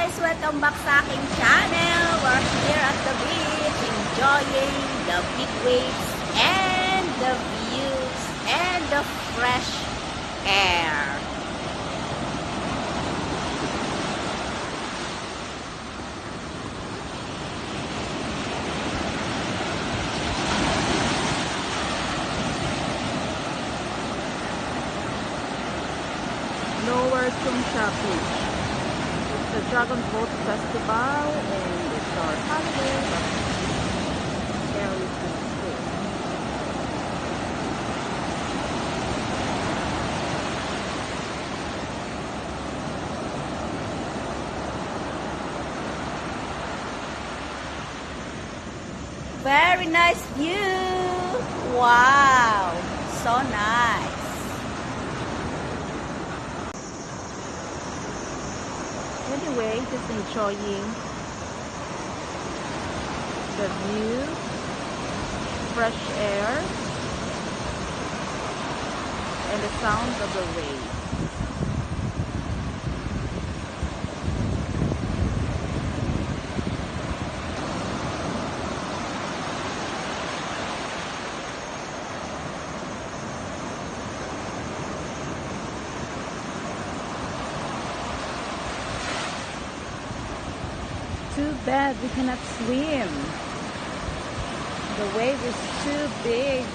guys! Welcome back sa aking channel. We're here at the beach enjoying the big waves and the views and the fresh air. Lower Sungsha Beach. It's the Dragon Boat Festival and it's our holiday, but there is the school. Very nice view! Wow! So nice! Anyway, just enjoying the view, fresh air, and the sound of the waves. Too bad we cannot swim. The wave is too big.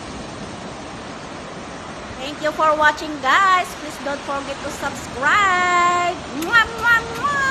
Thank you for watching, guys. Please don't forget to subscribe. Mwah, mwah, mwah.